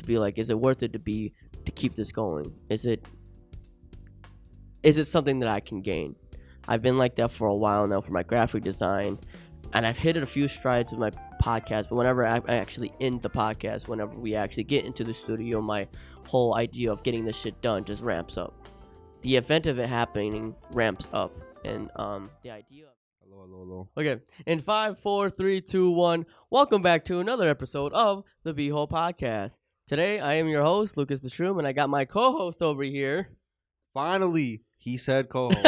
to be like, is it worth it to keep this going? Is it something that I can gain? I've been like that for a while now for my graphic design, and I've hit a few strides with my podcast, but whenever I actually end the podcast, whenever we actually get into the studio, my whole idea of getting this shit done just ramps up. The event of it happening ramps up, and the idea of... Hello. Okay, in 5, 4, 3, 2, 1, welcome back to another episode of the BeeHole Podcast. Today, I am your host, Lucas the Shroom, and I got my co-host over here. Finally, he said co-host.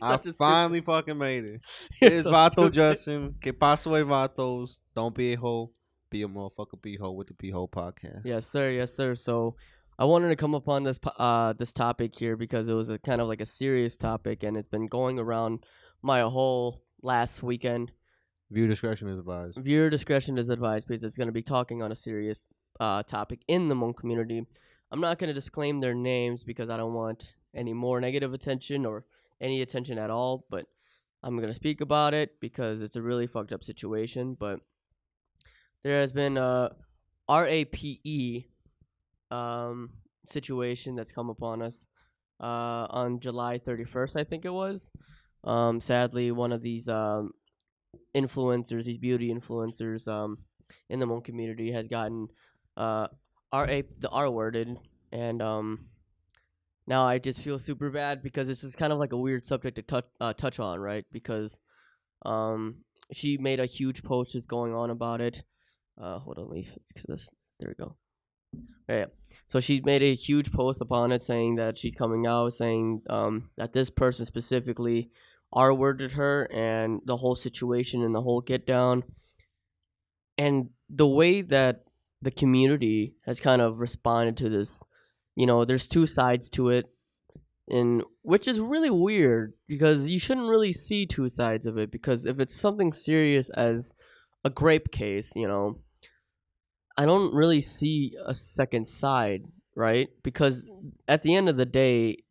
I finally fucking made it. It's so Vato stupid. Justin. Que paso hay vatos? Don't be a hoe. Be a motherfucker BeeHole with the BeeHole Podcast. Yes, sir. So, I wanted to come upon this this topic here because it was a kind of like a serious topic, and it's been going around my whole last weekend. Viewer discretion is advised. Viewer discretion is advised because it's going to be talking on a serious topic in the Hmong community. I'm not going to disclaim their names because I don't want any more negative attention or any attention at all, but I'm going to speak about it because it's a really fucked up situation. But there has been a RAPE situation that's come upon us on July 31st, I think it was. Sadly, one of these influencers, these beauty influencers in the Hmong community has gotten the R-worded, and now I just feel super bad because this is kind of like a weird subject to touch on, right? Because she made a huge post just going on about it. Hold on, let me fix this. There we go. Yeah. So she made a huge post upon it saying that she's coming out, saying that this person specifically R-worded her and the whole situation and the whole get down. And the way that the community has kind of responded to this, there's two sides to it, and which is really weird because you shouldn't really see two sides of it, because if it's something serious as a grape case, I don't really see a second side, right? Because at the end of the day,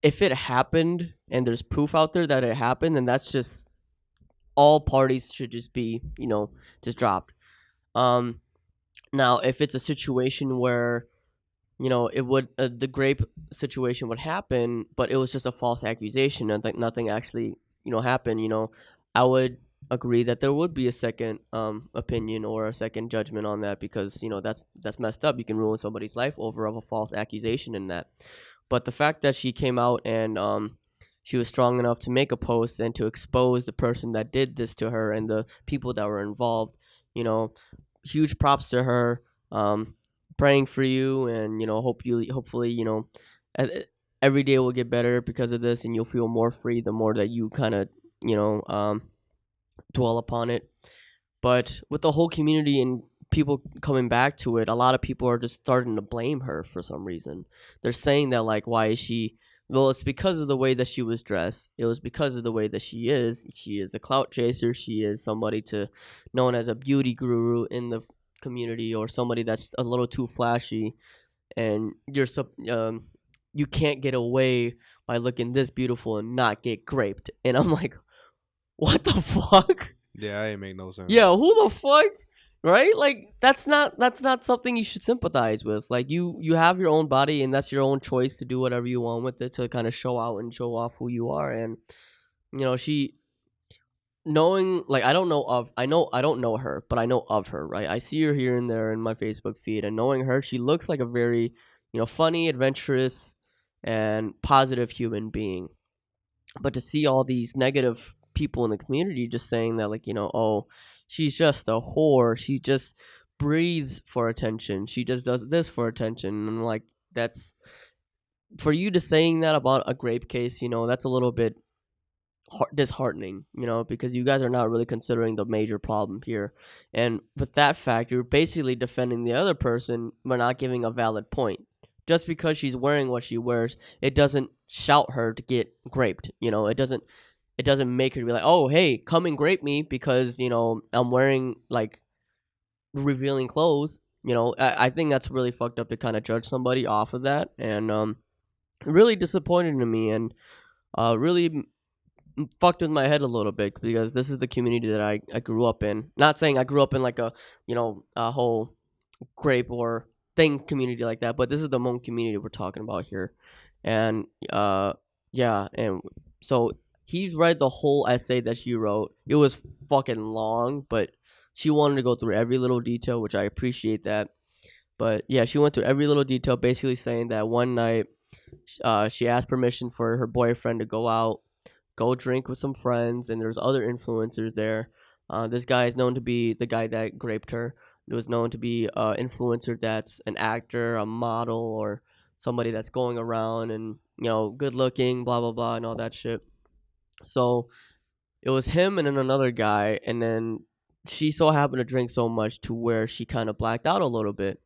if it happened and there's proof out there that it happened, then that's just all parties should just be, just dropped. Now, if it's a situation where, it would the grape situation would happen, but it was just a false accusation and nothing actually, happened, I would agree that there would be a second opinion or a second judgment on that, because that's messed up. You can ruin somebody's life over of a false accusation in that. But the fact that she came out and she was strong enough to make a post and to expose the person that did this to her and the people that were involved, huge props to her. Praying for you, and hopefully every day will get better because of this, and you'll feel more free the more that you kind of dwell upon it. But with the whole community and people coming back to it, a lot of people are just starting to blame her for some reason. They're saying that, like, why is she... Well, it's because of the way that she was dressed. It was because of the way that she is. She is a clout chaser. She is somebody known as a beauty guru in the community, or somebody that's a little too flashy, and you can't get away by looking this beautiful and not get graped. And I'm like, what the fuck? Yeah, it ain't make no sense. Yeah, who the fuck? Right? Like, that's not something you should sympathize with. Like, you have your own body, and that's your own choice to do whatever you want with it, to kind of show out and show off who you are. And she, knowing, like, I don't know her, but I know of her, right? I see her here and there in my Facebook feed, and knowing her, she looks like a very, funny, adventurous, and positive human being. But to see all these negative people in the community just saying that, like, oh, she's just a whore, she just breathes for attention, she just does this for attention, and I'm like, that's, for you to saying that about a grape case, that's a little bit disheartening, because you guys are not really considering the major problem here. And with that fact, you're basically defending the other person but not giving a valid point. Just because she's wearing what she wears, it doesn't shout her to get graped. It doesn't make her be like, oh, hey, come and grape me because, I'm wearing, like, revealing clothes. I think that's really fucked up to kind of judge somebody off of that. And really disappointed in me, and really fucked with my head a little bit, because this is the community that I grew up in. Not saying I grew up in, like, a whole grape or thing community like that, but this is the Hmong community we're talking about here. And yeah, and so he's read the whole essay that she wrote. It was fucking long, but she wanted to go through every little detail, which I appreciate that. But yeah, she went through every little detail, basically saying that one night she asked permission for her boyfriend to go out, go drink with some friends, and there's other influencers there. This guy is known to be the guy that raped her. It was known to be an influencer that's an actor, a model, or somebody that's going around and good looking, blah blah blah, and all that shit. So it was him and then another guy, and then she so happened to drink so much to where she kind of blacked out a little bit.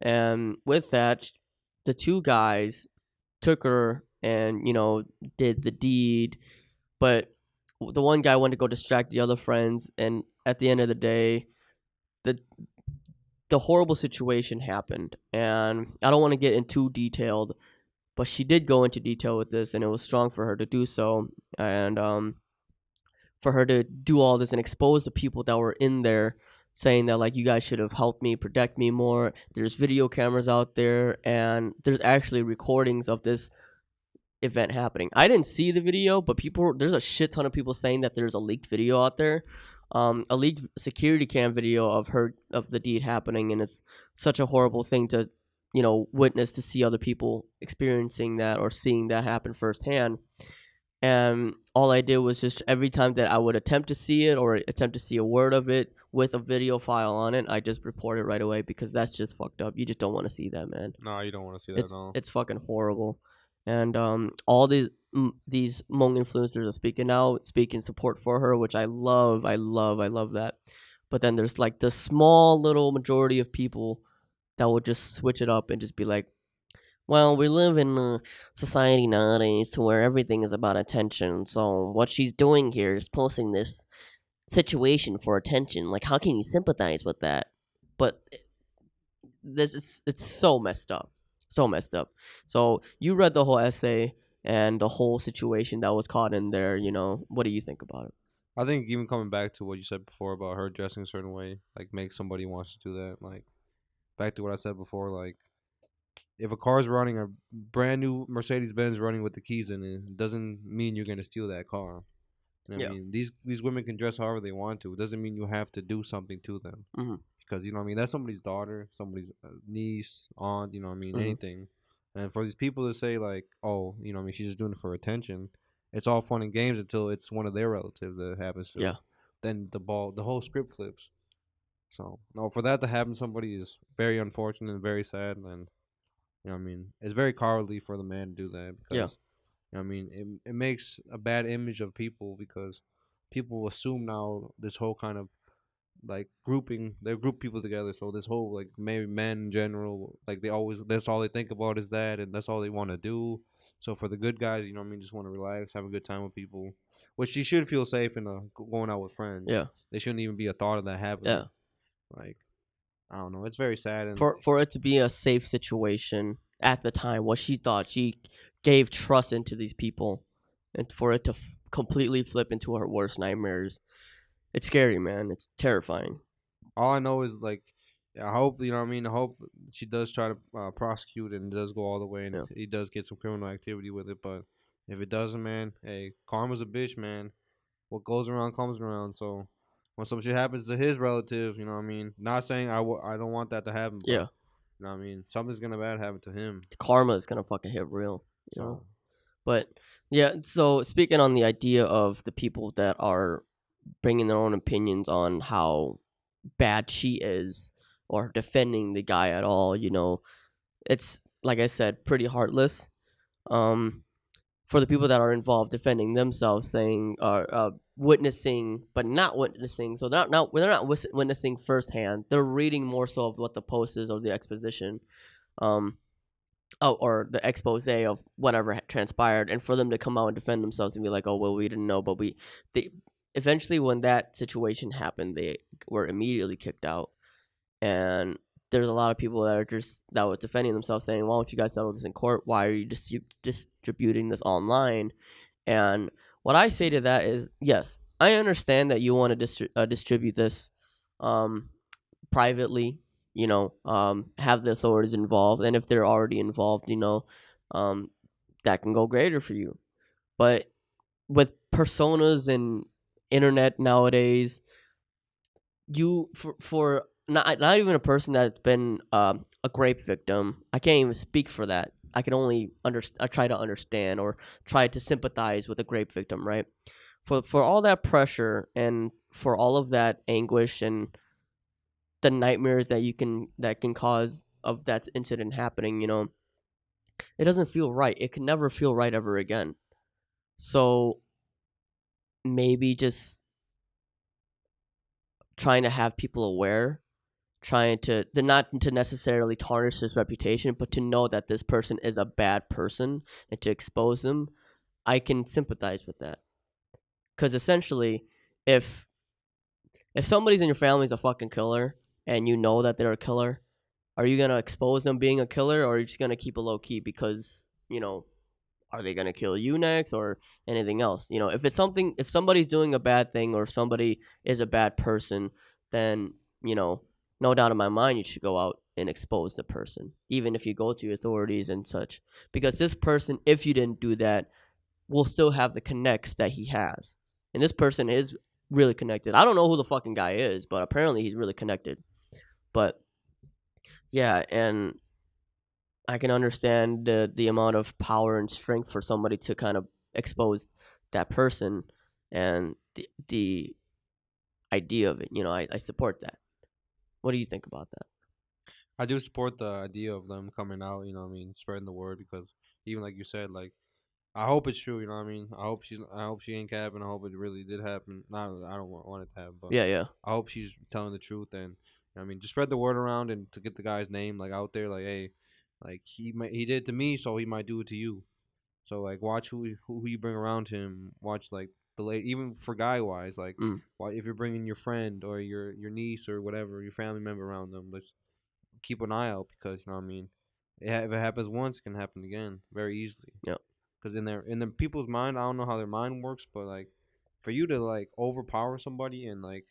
And with that, the two guys took her and did the deed, but the one guy wanted to go distract the other friends, and at the end of the day, the horrible situation happened. And I don't want to get in too detailed, but she did go into detail with this, and it was strong for her to do so. And for her to do all this and expose the people that were in there, saying that like, you guys should have helped me protect me more. There's video cameras out there, and there's actually recordings of this event happening. I didn't see the video, but there's a shit ton of people saying that there's a leaked video out there, a leaked security cam video of the deed happening, and it's such a horrible thing to witness, to see other people experiencing that or seeing that happen firsthand. And all I did was just every time that I would attempt to see it or attempt to see a word of it with a video file on it, I just report it right away, because that's just fucked up. You just don't want to see that, man. No, you don't want to see that at all. It's fucking horrible. And all these Hmong influencers are speaking out, speaking support for her, which I love. I love that. But then there's like the small little majority of people that will just switch it up and just be like, well, we live in a society nowadays to where everything is about attention. So what she's doing here is posting this situation for attention. Like, how can you sympathize with that? But it's so messed up. So messed up. So you read the whole essay and the whole situation that was caught in there. What do you think about it? I think even coming back to what you said before about her dressing a certain way, like, make somebody wants to do that. Like, back to what I said before, like, if a car's running, a brand new Mercedes-Benz running with the keys in it, doesn't mean you're gonna steal that car. I mean, these women can dress however they want to. It doesn't mean you have to do something to them. Mm-hmm. Because that's somebody's daughter, somebody's niece, aunt. Mm-hmm. Anything. And for these people to say like, oh, she's just doing it for attention. It's all fun and games until it's one of their relatives that happens to. Yeah. Then the whole script flips. So no, for that to happen, to somebody is very unfortunate and very sad. And it's very cowardly for the man to do that. Because, it makes a bad image of people, because people assume now this whole kind of like they group people together. So this whole like maybe men in general, like that's all they think about is that, and that's all they want to do. So for the good guys, just want to relax, have a good time with people, which you should feel safe in going out with friends. Yeah, they shouldn't even be a thought of that happening. Yeah, like I don't know, it's very sad. And for it to be a safe situation at the time, what she thought, she gave trust into these people, and for it to completely flip into her worst nightmares, it's scary, man. It's terrifying. All I know is like, I hope I hope she does try to prosecute and does go all the way, and he does get some criminal activity with it. But if it doesn't, man, hey, karma's a bitch, man. What goes around comes around. So when some shit happens to his relative, not saying I don't want that to happen. But, yeah. Something's gonna bad happen to him. Karma is gonna fucking hit real. You know? But yeah. So speaking on the idea of the people that are bringing their own opinions on how bad she is or defending the guy at all, it's, like I said, pretty heartless. For the people that are involved defending themselves, saying witnessing but not witnessing, so they're not witnessing firsthand. They're reading more so of what the post is or the exposition, or the expose of whatever transpired, and for them to come out and defend themselves and be like, oh well, we didn't know, but they eventually, when that situation happened, they were immediately kicked out. And there's a lot of people that were defending themselves, saying, why don't you guys settle this in court? Why are you distributing this online? And what I say to that is, yes, I understand that you want to distribute this privately, have the authorities involved, and if they're already involved, that can go greater for you. But with personas and internet nowadays, you for not even a person that's been a rape victim, I can't even speak for that. I can only try to understand or try to sympathize with a rape victim, right? For all that pressure and for all of that anguish and the nightmares that can cause of that incident happening, it doesn't feel right. It can never feel right ever again. So maybe just trying to have people aware, trying to not to necessarily tarnish his reputation, but to know that this person is a bad person and to expose them. I can sympathize with that, because essentially, if somebody's in your family is a fucking killer and you know that they're a killer, are you gonna expose them being a killer, or are you just gonna keep it low key because are they gonna kill you next or anything else? If somebody's doing a bad thing or if somebody is a bad person, then no doubt in my mind you should go out and expose the person, even if you go to authorities and such, because this person, if you didn't do that, will still have the connects that he has, and this person is really connected. I don't know who the fucking guy is, but apparently he's really connected. But yeah, and I can understand the amount of power and strength for somebody to kind of expose that person, and the idea of it. I support that. What do you think about that? I do support the idea of them coming out. You know, what I mean, spreading the word, because even like you said, like I hope it's true. You know what I mean? I hope she ain't capping. I hope it really did happen. Not I don't want it to happen, but Yeah, yeah, I hope she's telling the truth. And I mean, just spread the word around and to get the guy's name like out there. Like, hey, like he did it to me, so he might do it to you. So like, watch who you bring around him. Watch like the late, even for guy wise, like, mm, if you're bringing your friend or your niece or whatever, your family member around them, let's keep an eye out, because you know what I mean. If it happens once, it can happen again very easily. yeah. Because in the people's mind, I don't know how their mind works, but like for you to like overpower somebody and like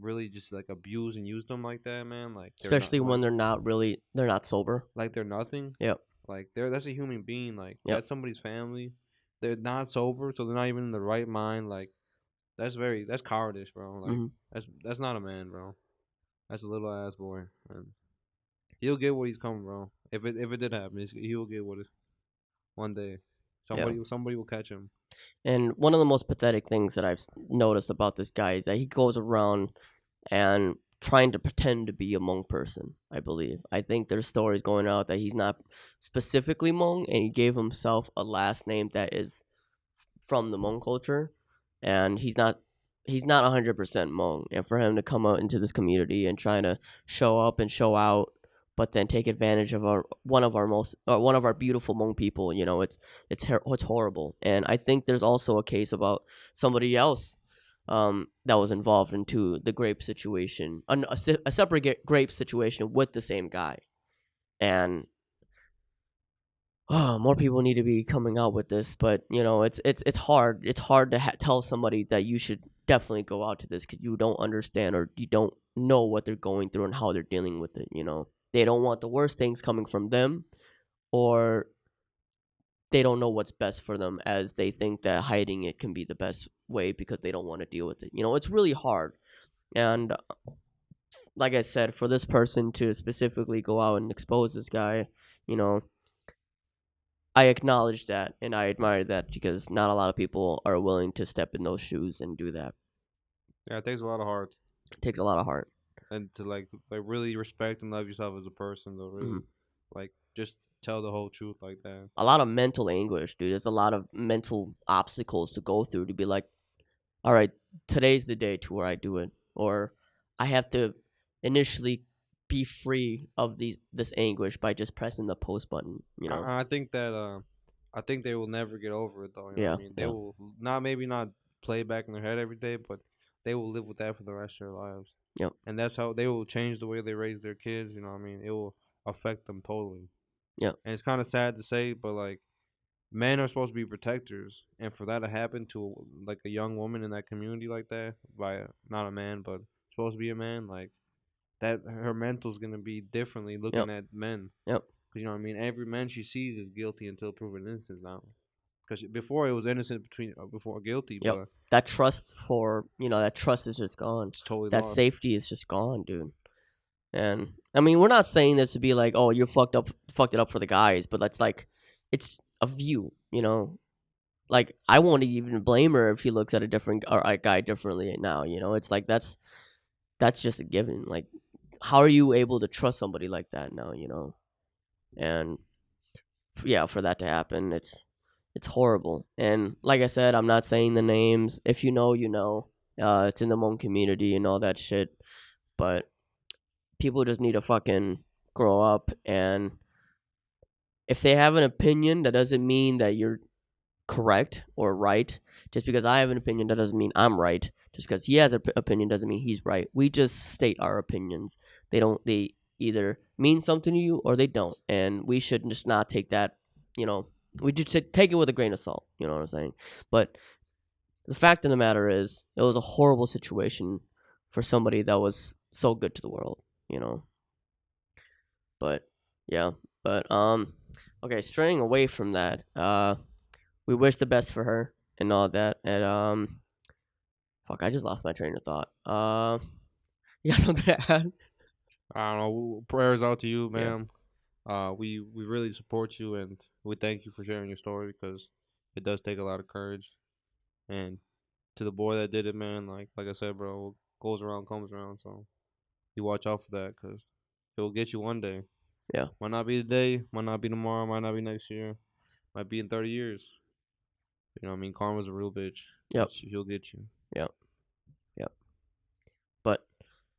really just like abuse and use them like that, man, like they're not Especially when they're not sober. like they're nothing. Yep, Like that's a human being. Like yep. that's somebody's family. They're not sober, so they're not even in the right mind. Like that's cowardice, bro. Like Hmm. that's not a man, bro. That's a little ass boy, and he'll get what he's coming, bro. If it did happen, he will get what it one day. Yeah. Somebody will catch him. And one of the most pathetic things that I've noticed about this guy is that he goes around and trying to pretend to be a Hmong person, I believe. I think there's stories going out that he's not specifically Hmong, and he gave himself a last name that is from the Hmong culture, and he's not 100% Hmong. And for him to come out into this community and trying to show up and show out, but then take advantage of one of our beautiful Hmong people, it's horrible. And I think there's also a case about somebody else that was involved into the grape situation, a separate grape situation with the same guy. And more people need to be coming out with this, but it's hard. It's hard to tell somebody that you should definitely go out to this because you don't understand or you don't know what they're going through and how they're dealing with it. They don't want the worst things coming from them, or they don't know what's best for them, as they think that hiding it can be the best way because they don't want to deal with it. It's really hard. And like I said, for this person to specifically go out and expose this guy, you know, I acknowledge that and I admire that because not a lot of people are willing to step in those shoes and do that. Yeah, it takes a lot of heart It takes a lot of heart. and to like really respect and love yourself as a person. Though, Hmm. really, like just tell the whole truth like that. A lot of mental anguish, dude. There's a lot of mental obstacles to go through to be like, all right, today's the day to where I do it, or I have to initially be free of this anguish by just pressing the post button. I think that I think they will never get over it though. You know what Yeah, I mean? They yeah, will not maybe not play it back in their head every day, but they will live with that for the rest of their lives. yep, And that's how they will change the way they raise their kids. You know what I mean? It will affect them totally. yep. And it's kind of sad to say, but like men are supposed to be protectors, and for that to happen to like a young woman in that community like that by not a man, but supposed to be a man, like that her mental's gonna be differently looking Yep. at men. Yep. Because you know what I mean. Every man she sees is guilty until proven innocent now. Because before it was innocent before guilty, Yep. but That trust that trust is just gone. it's totally That lost. safety is just gone, dude. And I mean, we're not saying this to be like, oh, you fucked it up for the guys, but that's like, it's a view, Like, I won't even blame her if she looks at a guy differently now, It's like that's just a given. Like, how are you able to trust somebody like that now, And yeah, for that to happen, it's horrible. And like I said, I'm not saying the names. If you know, you know. It's in the Hmong community and all that shit. But people just need to fucking grow up. And if they have an opinion, that doesn't mean that you're correct or right. Just because I have an opinion, that doesn't mean I'm right. Just because he has an opinion doesn't mean he's right. We just state our opinions. They either mean something to you or they don't. And we should just not take that, we just take it with a grain of salt. You know what I'm saying? But the fact of the matter is, it was a horrible situation for somebody that was so good to the world, But yeah, but okay, straying away from that, we wish the best for her and all that, and fuck, I just lost my train of thought. You got something to add? I don't know. Prayers out to you, Yeah. ma'am. We really support you, and we thank you for sharing your story because it does take a lot of courage. And to the boy that did it, man, like I said, bro, what goes around comes around. So you watch out for that because it will get you one day. Yeah. Might not be today, might not be tomorrow, might not be next year, might be in 30 years. You know what I mean? Karma's a real bitch. Yep. She'll get you. Yep. Yep. But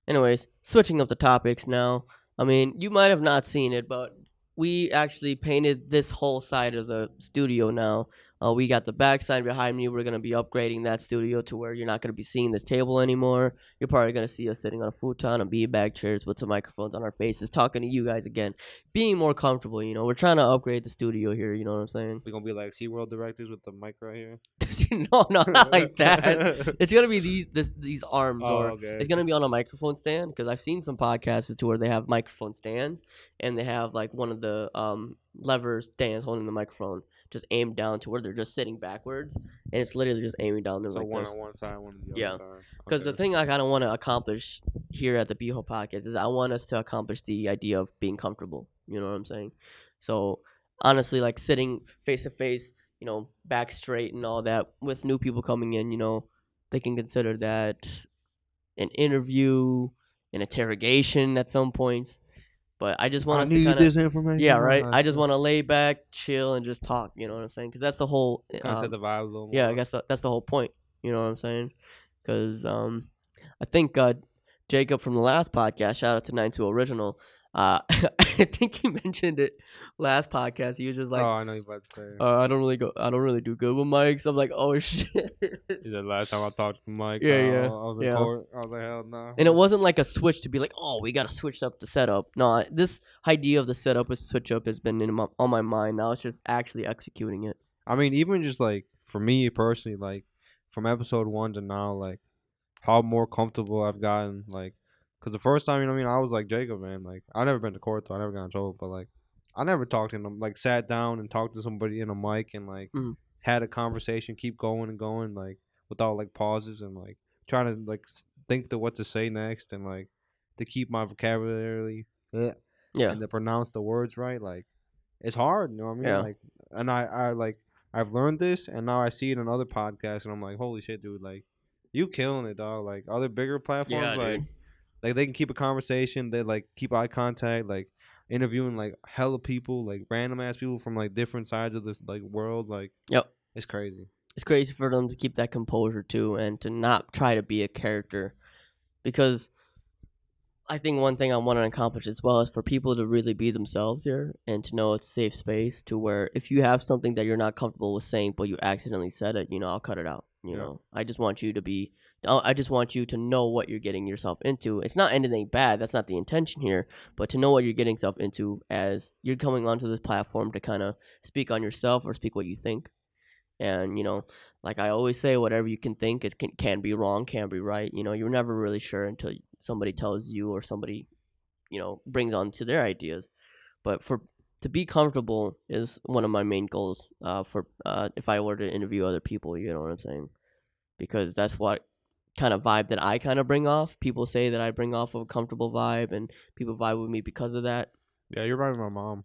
anyways, switching up the topics now. I mean, you might have not seen it, but we actually painted this whole side of the studio now. We got the back side behind me. We're going to be upgrading that studio to where you're not going to be seeing this table anymore. You're probably going to see us sitting on a futon and beanbag chairs with some microphones on our faces, talking to you guys again, being more comfortable. We're trying to upgrade the studio here. You know what I'm saying? We're going to be like SeaWorld directors with the mic right here. No, not like that. It's gonna be these arms, or okay. it's gonna be on a microphone stand. Because I've seen some podcasts to where they have microphone stands, and they have like one of the levers stands holding the microphone just aimed down to where they're just sitting backwards, and it's literally just aiming down there So like one this. on one side, one on the Yeah. other side. Because the thing I kind of want to accomplish here at the BeeHole Podcast is I want us to accomplish the idea of being comfortable. You know what I'm saying? So honestly, like sitting face to face, back straight and all that, with new people coming in, they can consider that an interview, an interrogation at some points. But I just want us to kind this of, information. yeah, right. I just want to lay back, chill, and just talk. You know what I'm saying? Because that's the whole. kind of set the vibe a little more. Yeah, I guess that's the whole point. You know what I'm saying? Because I think Jacob from the last podcast, shout out to 92 Original. I think he mentioned it last podcast. He was just like, oh, I know you're about to say. I don't really do good with mics. I'm like, oh shit. He said last time I talked to Mike, Yeah, I was in court. I was like, hell no. And it wasn't like a switch to be like, oh, we gotta switch up the setup. No, this idea of the setup with switch up has been on my mind. Now it's just actually executing it. I mean, even just like for me personally, like from episode 1 to now, like how more comfortable I've gotten, like. Because the first time, I was like Jacob, man. Like, I never been to court, though. I never got in trouble. But, like, I never talked to them. Like, sat down and talked to somebody in a mic and, like, had a conversation, keep going and going, like, without, like, pauses and, like, trying to, like, think to what to say next and, like, to keep my vocabulary and to pronounce the words right. Like, it's hard, you know what I mean? Yeah. Like, and I've learned this, and now I see it in other podcasts, and I'm like, holy shit, dude. Like, you killing it, dog. Like, other bigger platforms, dude. Like, they can keep a conversation. They, like, keep eye contact, like, interviewing, like, hella people, like, random-ass people from, like, different sides of this, like, world. Like, yep. It's crazy. It's crazy for them to keep that composure, too, and to not try to be a character. Because I think one thing I want to accomplish as well is for people to really be themselves here and to know it's a safe space to where if you have something that you're not comfortable with saying but you accidentally said it, I'll cut it out. You know, I just want you to know what you're getting yourself into. It's not anything bad. That's not the intention here. But to know what you're getting yourself into as you're coming onto this platform to kind of speak on yourself or speak what you think. And, like I always say, whatever you can think can be wrong, can be right. You're never really sure until somebody tells you or somebody brings onto their ideas. But to be comfortable is one of my main goals for if I were to interview other people, you know what I'm saying? Because that's what kind of vibe that I kind of bring off. People say that I bring off a comfortable vibe, and people vibe with me because of that. Yeah, you remind me of my mom.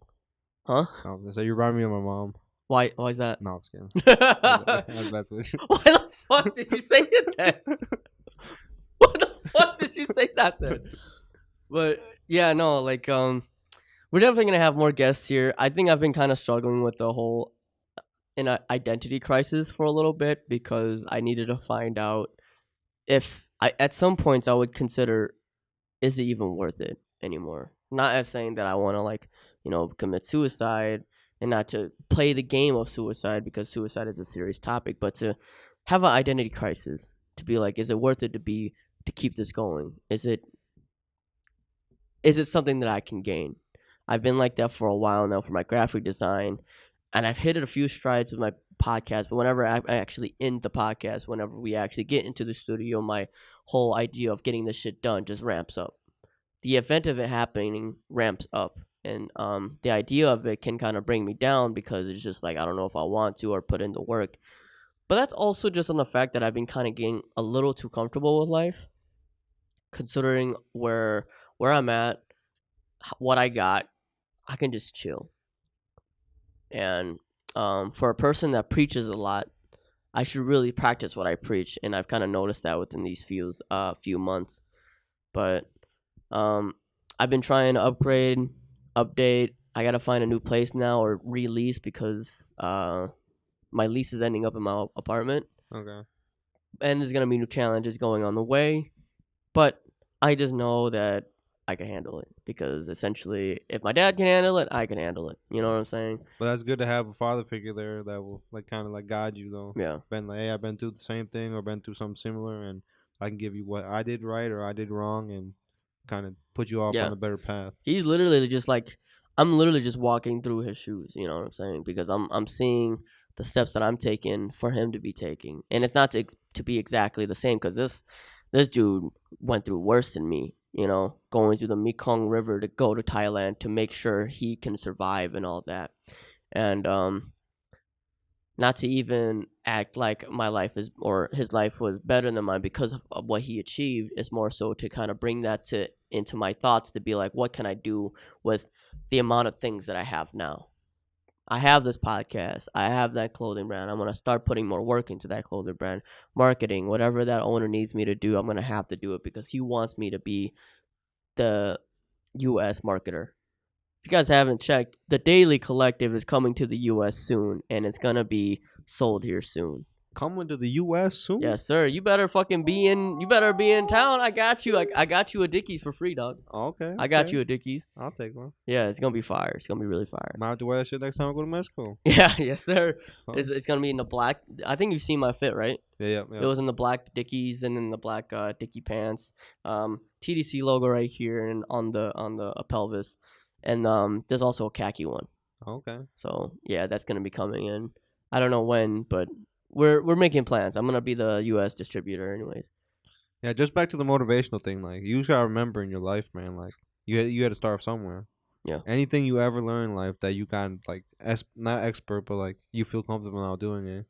Huh? I was gonna say you remind me of my mom. Why is that? No, I'm just kidding. Why the fuck did you say it then? What the fuck did you say that then? But yeah, no, like we're definitely gonna have more guests here. I think I've been kind of struggling with the whole identity crisis for a little bit because I needed to find out if at some points I would consider, is it even worth it anymore? Not as saying that I want to like commit suicide, and not to play the game of suicide, because suicide is a serious topic, but to have an identity crisis, to be like, is it worth it to keep this going? Is it something that I can gain? I've been like that for a while now for my graphic design, and I've hit a few strides with my podcast, but whenever I actually end the podcast, whenever we actually get into the studio, my whole idea of getting this shit done just ramps up. The event of it happening ramps up, and the idea of it can kind of bring me down because it's just like, I don't know if I want to or put in the work. But that's also just on the fact that I've been kind of getting a little too comfortable with life, considering where I'm at, what I got. I can just chill. And for a person that preaches a lot, I should really practice what I preach, and I've kind of noticed that within these few months. But I've been trying to update. I gotta find a new place now, or release, because my lease is ending up in my apartment. Okay. And there's gonna be new challenges going on the way, but I just know that I can handle it, because essentially, if my dad can handle it, I can handle it. You know what I'm saying? But that's good to have a father figure there that will like kind of like guide you though. Yeah. Been like, hey, I've been through the same thing or been through something similar, and I can give you what I did right or I did wrong, and kind of put you off on a better path. He's literally just like, I'm literally just walking through his shoes. You know what I'm saying? Because I'm seeing the steps that I'm taking for him to be taking, and it's not to be exactly the same, because this dude went through worse than me. Going through the Mekong River to go to Thailand to make sure he can survive and all that. And not to even act like my life is, or his life was better than mine because of what he achieved. It's more so to kind of bring that into my thoughts, to be like, what can I do with the amount of things that I have now? I have this podcast. I have that clothing brand. I'm going to start putting more work into that clothing brand. Marketing, whatever that owner needs me to do, I'm going to have to do it, because he wants me to be the U.S. marketer. If you guys haven't checked, the Daily Collective is coming to the U.S. soon, and it's going to be sold here soon. Coming to the U.S. soon? Yes, sir. You better be in town. I got you. I got you a Dickies for free, dog. Okay. I got you a Dickies. I'll take one. Yeah, it's gonna be fire. It's gonna be really fire. Might have to wear that shit next time I go to Mexico. Yeah, yes, sir. It's gonna be in the black. I think you've seen my fit, right? Yeah. It was in the black Dickies and in the black Dickie pants. TDC logo right here and on the pelvis, and there's also a khaki one. Okay. So yeah, that's gonna be coming in. I don't know when, but we're making plans. I'm gonna be the U.S. distributor, anyways. Yeah, just back to the motivational thing. Like, you gotta remember in your life, man. Like, you had to start somewhere. Yeah. Anything you ever learn in life that you got, like, not expert, but like you feel comfortable now doing it.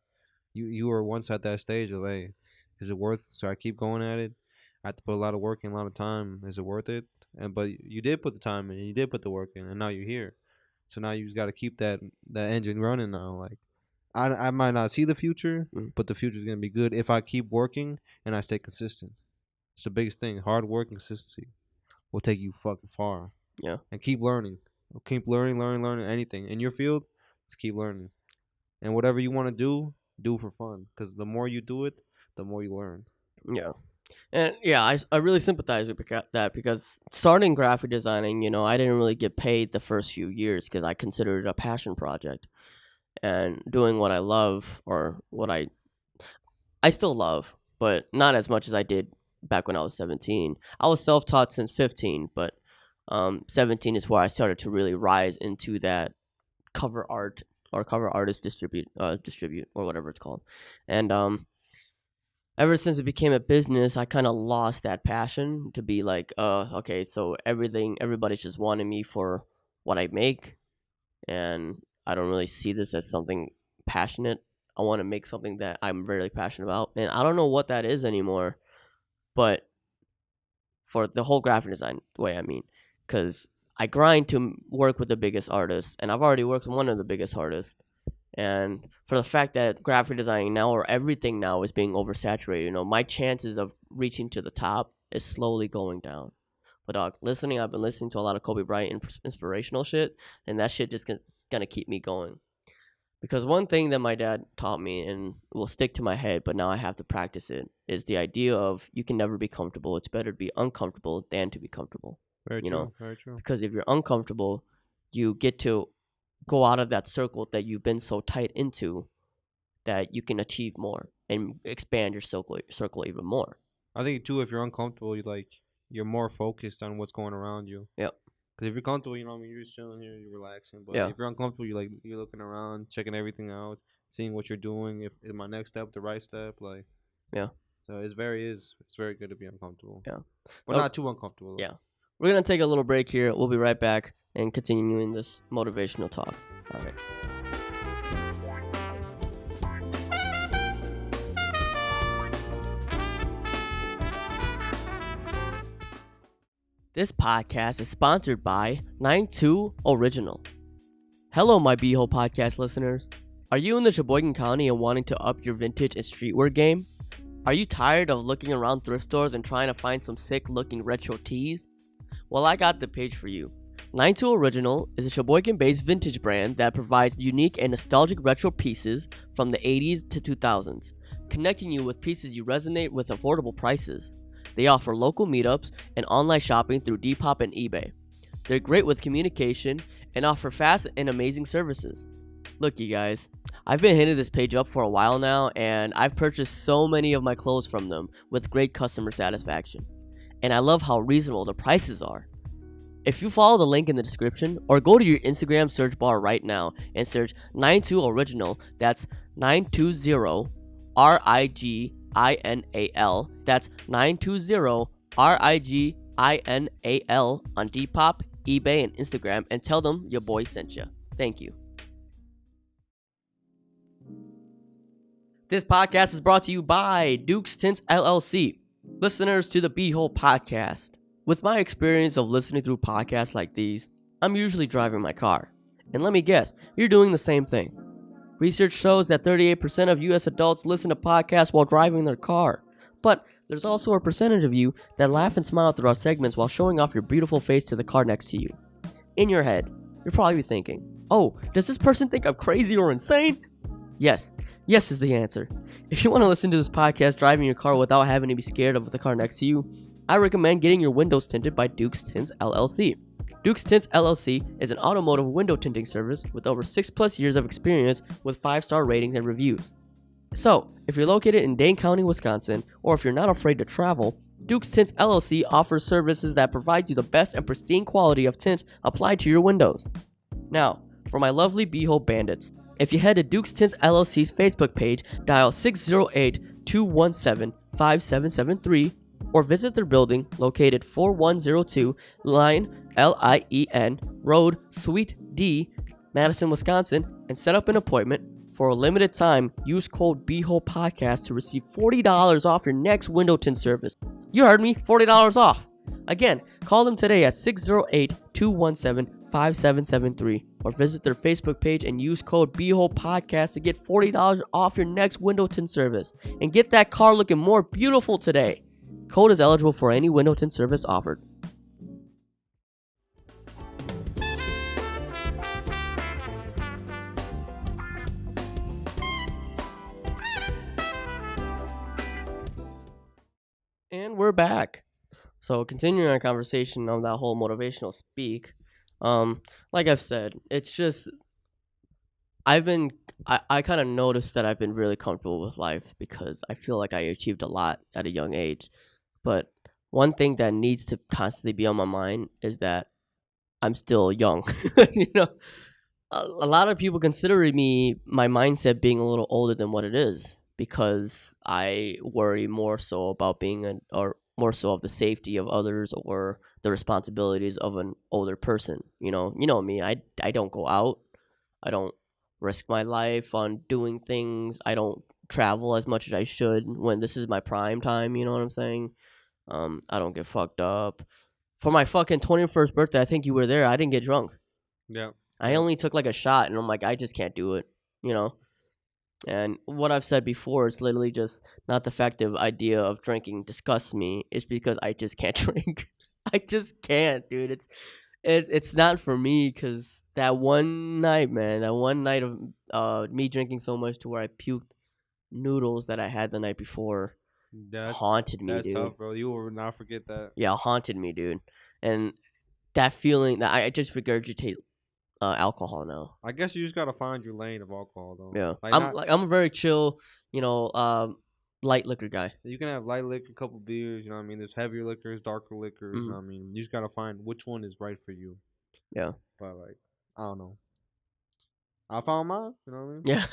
You were once at that stage of, hey, is it worth it? So I keep going at it. I have to put a lot of work in, a lot of time. Is it worth it? But you did put the time in, you did put the work in, and now you're here. So now you just got to keep that engine running now. Like, I might not see the future, but the future is going to be good if I keep working and I stay consistent. It's the biggest thing. Hard work and consistency will take you fucking far. Yeah. And keep learning. Keep learning anything. In your field, just keep learning. And whatever you want to do for fun. Because the more you do it, the more you learn. Yeah. And yeah, I really sympathize with that, because starting graphic designing, I didn't really get paid the first few years because I considered it a passion project. And doing what I love, or what I still love, but not as much as I did back when I was 17. I was self-taught since 15, but 17 is where I started to really rise into that cover art, or cover artist distribute or whatever it's called. And ever since it became a business, I kind of lost that passion to be like, okay, so everybody's just wanting me for what I make, and I don't really see this as something passionate. I want to make something that I'm very passionate about, and I don't know what that is anymore. But for the whole graphic design way, I mean, because I grind to work with the biggest artists, and I've already worked with one of the biggest artists. And for the fact that graphic design now or everything now is being oversaturated, my chances of reaching to the top is slowly going down. But I've been listening to a lot of Kobe Bryant inspirational shit, and that shit just gonna keep me going. Because one thing that my dad taught me and will stick to my head, but now I have to practice it, is the idea of you can never be comfortable. It's better to be uncomfortable than to be comfortable. Very true. Very true. Because if you're uncomfortable, you get to go out of that circle that you've been so tight into that you can achieve more and expand your circle even more. I think too, if you're uncomfortable, you're more focused on what's going around you. Yep. Because if you're comfortable, you're just chilling here, you're relaxing. But if you're uncomfortable, you're looking around, checking everything out, seeing what you're doing. If is my next step the right step, yeah. So it's very good to be uncomfortable. Yeah. But not too uncomfortable. Yeah. We're gonna take a little break here. We'll be right back and continuing this motivational talk. All right. This podcast is sponsored by 92 Original. Hello, my BeeHole Podcast listeners. Are you in the Sheboygan County and wanting to up your vintage and streetwear game? Are you tired of looking around thrift stores and trying to find some sick-looking retro tees? Well, I got the page for you. 92 Original is a Sheboygan-based vintage brand that provides unique and nostalgic retro pieces from the 80s to 2000s, connecting you with pieces you resonate with affordable prices. They offer local meetups and online shopping through Depop and eBay. They're great with communication and offer fast and amazing services. Look, you guys, I've been hitting this page up for a while now, and I've purchased so many of my clothes from them with great customer satisfaction. And I love how reasonable the prices are. If you follow the link in the description, or go to your Instagram search bar right now and search 92 Original, that's 920 RIGINAL, that's 920 RIGINAL on Depop, eBay, and Instagram, and tell them your boy sent you. Thank you. This podcast is brought to you by Tints LLC, listeners to the BeeHole Podcast. With my experience of listening through podcasts like these, I'm usually driving my car. And let me guess, you're doing the same thing. Research shows that 38% of US adults listen to podcasts while driving their car. But there's also a percentage of you that laugh and smile throughout segments while showing off your beautiful face to the car next to you. In your head, you're probably thinking, oh, does this person think I'm crazy or insane? Yes. Yes is the answer. If you want to listen to this podcast driving your car without having to be scared of the car next to you, I recommend getting your windows tinted by Tints LLC. Tints LLC is an automotive window tinting service with over 6+ years of experience with 5-star ratings and reviews. So, if you're located in Dane County, Wisconsin, or if you're not afraid to travel, Tints LLC offers services that provide you the best and pristine quality of tint applied to your windows. Now, for my lovely BeeHole bandits, if you head to Tints LLC's Facebook page, dial 608-217-5773, or visit their building located 4102 Lien Road, Suite D, Madison, Wisconsin, and set up an appointment. For a limited time, use code BeeHole Podcast to receive $40 off your next window tint service. You heard me, $40 off. Again, call them today at 608-217-5773 or visit their Facebook page and use code BeeHole Podcast to get $40 off your next window tint service and get that car looking more beautiful today. Code is eligible for any window tint service offered. And we're back. So continuing our conversation on that whole motivational speak, like I've said, it's just I kind of noticed that I've been really comfortable with life because I feel like I achieved a lot at a young age. But one thing that needs to constantly be on my mind is that I'm still young. A lot of people consider my mindset being a little older than what it is. because I worry more so about or more so of the safety of others or the responsibilities of an older person. You know me. I don't go out. I don't risk my life on doing things. I don't travel as much as I should when this is my prime time. You know what I'm saying? I don't get fucked up. For my fucking 21st birthday, I think you were there. I didn't get drunk. Yeah. I only took like a shot, and I'm like, I just can't do it. You know. And what I've said before is literally just not the fact of idea of drinking disgusts me. It's because I just can't drink. I just can't, dude. It's not for me because that one night, man, that one night of me drinking so much to where I puked noodles that I had the night before haunted me, That's dude. tough, bro. You will not forget that. Yeah, haunted me, dude. And that feeling that I just regurgitate alcohol now. I guess you just gotta find your lane of alcohol, though. Yeah, Like I'm a very chill, light liquor guy. you can have light liquor, a couple beers. You know what I mean? There's heavier liquors, darker liquors. You know what I mean? You just gotta find which one is right for you. Yeah. But like, I don't know. I found mine. You know what I mean? Yeah,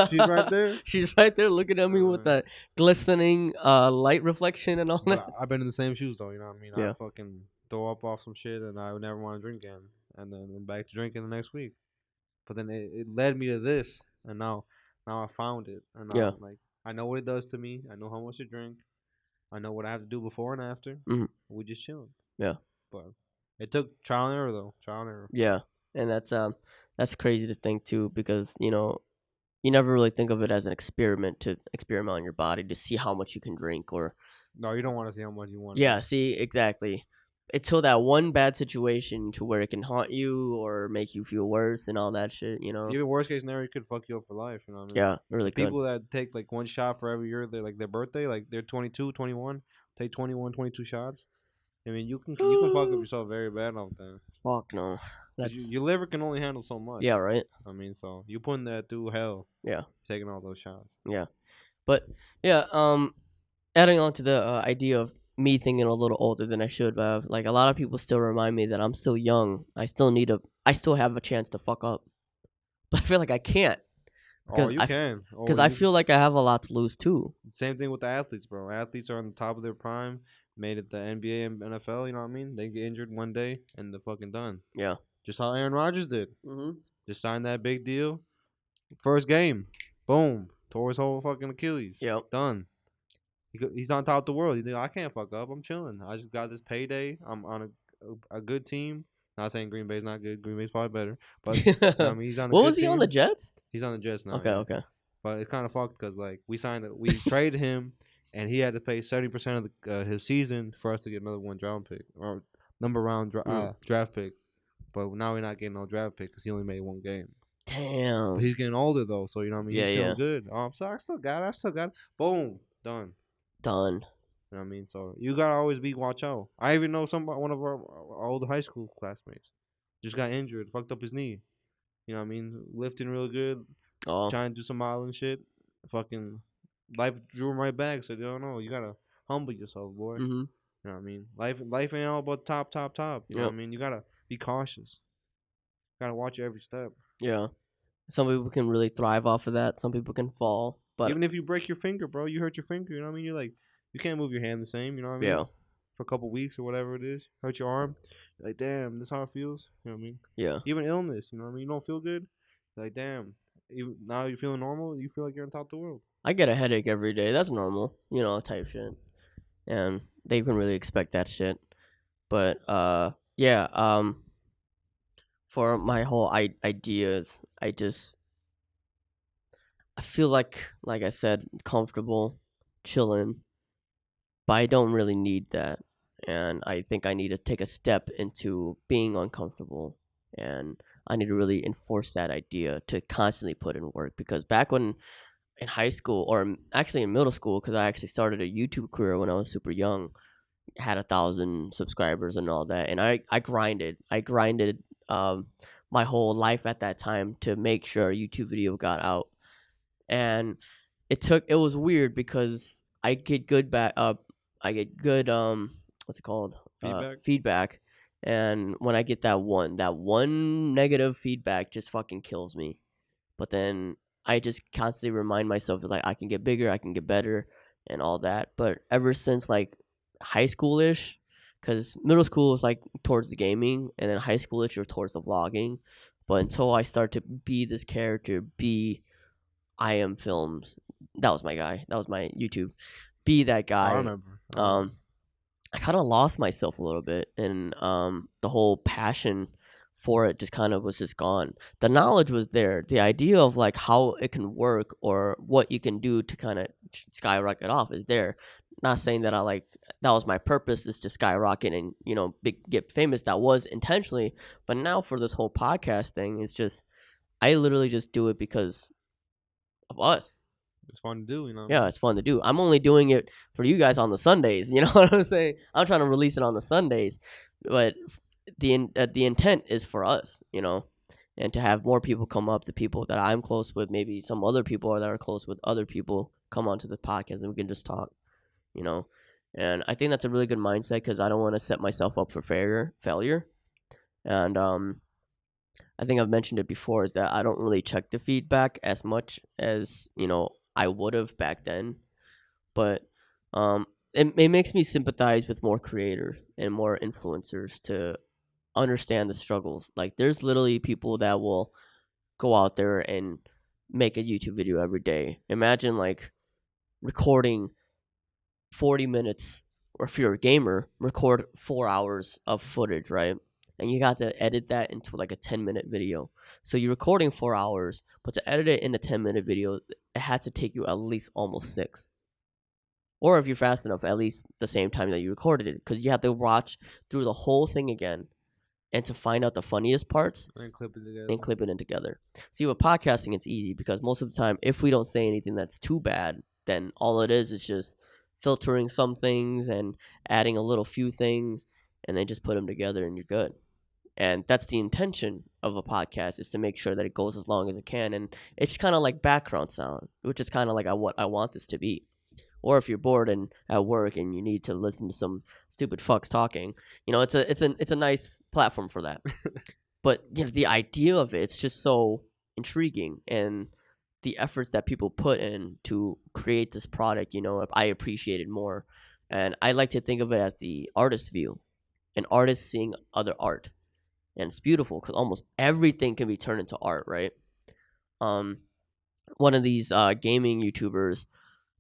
she's right there. She's right there looking at me with that glistening light reflection and all that. I've been in the same shoes though. You know what I mean? Yeah. I fucking throw up off some shit, and I would never want to drink again. And then I'm back to drinking the next week. But then it led me to this, and now I found it, and now I'm like, I know what it does to me. I know how much to drink. I know what I have to do before and after. We just chilling. Yeah. But it took trial and error though. Trial and error. Yeah, and that's crazy to think too, because you never really think of it as an experiment to experiment on your body to see how much you can drink or. No, you don't want to see how much you want. Yeah. See, exactly. Until that one bad situation to where it can haunt you or make you feel worse and all that shit, Even worst case scenario, it could fuck you up for life. You know what I mean? Yeah, really good. People that take like one shot for every year, like their birthday, like they're 22, 21, take 21, 22 shots. I mean, you can fuck up yourself very bad off that. Fuck no. Your liver can only handle so much. Yeah, right. I mean, so you putting that through hell. Yeah. Taking all those shots. Yeah, but yeah. Adding on to the idea of me thinking a little older than I should have, like a lot of people still remind me that I'm still young. I still have a chance to fuck up, but I feel like I can't. Because you can. Because I feel like I have a lot to lose too. Same thing with the athletes, bro. Athletes are on the top of their prime, made it the NBA and NFL. You know what I mean? They get injured one day and they're fucking done. Yeah. Just how Aaron Rodgers did. Just signed that big deal. First game, boom, tore his whole fucking Achilles. Yep. Done. He's on top of the world. He's like, I can't fuck up. I'm chilling. I just got this payday. I'm on a good team. Not saying Green Bay's not good. Green Bay's probably better. But I mean, he's on. What was he on the Jets? He's on the Jets now. Okay, yeah. okay. But it's kind of fucked because like we traded him, and he had to pay 70% of his season for us to get another round pick or draft pick. But now we're not getting no draft pick because he only made one game. Damn. But he's getting older though, so you know what I mean. Yeah, he's feeling good. Oh, I'm sorry, I still got it. Boom, done. You know what I mean? So you gotta always watch out. I even know one of our old high school classmates just got injured, fucked up his knee. You know what I mean? Lifting real good, trying to do some modeling shit. Fucking life drew him right back. So you don't know. You gotta humble yourself, boy. You know what I mean? Life ain't all about top. You know what I mean? You gotta be cautious. Gotta watch your every step. Yeah. Some people can really thrive off of that. Some people can fall. But even if you break your finger, bro, you hurt your finger. You know what I mean? You're like, you can't move your hand the same. You know what I mean? Yeah. For a couple weeks or whatever it is, hurt your arm. You're like, damn, this is how it feels. You know what I mean? Yeah. Even illness. You know what I mean? You don't feel good. You're like, damn. Now you're feeling normal. You feel like you're on top of the world. I get a headache every day. That's normal. Type shit. And they can really expect that shit. But yeah. For my whole ideas, I feel like I said, comfortable, chilling, but I don't really need that. And I think I need to take a step into being uncomfortable. And I need to really enforce that idea to constantly put in work. Because back when in high school, or actually in middle school, because I actually started a YouTube career when I was super young, had 1,000 subscribers and all that. And I grinded. My whole life at that time to make sure a YouTube video got out. And it was weird because I get good what's it called? Feedback. And when I get that one negative feedback just fucking kills me. But then I just constantly remind myself that, like, I can get bigger, I can get better, and all that. But ever since like high school-ish, because middle school was like towards the gaming, and then high school-ish you're towards the vlogging. But until I start to be this character, be I am films. That was my guy. That was my YouTube. Be that guy. I remember. I kind of lost myself a little bit, and the whole passion for it just kind of was just gone. The knowledge was there. The idea of like how it can work or what you can do to kind of skyrocket off is there. Not saying that that was my purpose, is to skyrocket and get famous. That was intentionally, but now for this whole podcast thing, it's just I literally just do it because of us. It's fun to do, Yeah, it's fun to do. I'm only doing it for you guys on the Sundays. You know what I'm saying? I'm trying to release it on the Sundays, but the intent is for us, and to have more people come up, the people that I'm close with, maybe some other people that are close with other people, come onto the podcast and we can just talk, And I think that's a really good mindset, because I don't want to set myself up for failure. And I think I've mentioned it before, is that I don't really check the feedback as much as I would have back then, but it makes me sympathize with more creators and more influencers to understand the struggles. Like, there's literally people that will go out there and make a YouTube video every day. Imagine like recording 40 minutes, or if you're a gamer, record 4 hours of footage, right? And you got to edit that into like a 10-minute video. So you're recording 4 hours, but to edit it in a 10-minute video, it had to take you at least almost 6. Or if you're fast enough, at least the same time that you recorded it, because you have to watch through the whole thing again, and to find out the funniest parts and clip it in together. See, with podcasting, it's easy, because most of the time, if we don't say anything that's too bad, then all it is just filtering some things and adding a little few things, and then just put them together and you're good. And that's the intention of a podcast, is to make sure that it goes as long as it can. And it's kind of like background sound, which is kind of like what I want this to be. Or if you're bored and at work and you need to listen to some stupid fucks talking, it's a nice platform for that. But the idea of it's just so intriguing, and the efforts that people put in to create this product, I appreciate it more. And I like to think of it as the artist view, an artist seeing other art. And it's beautiful, because almost everything can be turned into art, right? One of these gaming YouTubers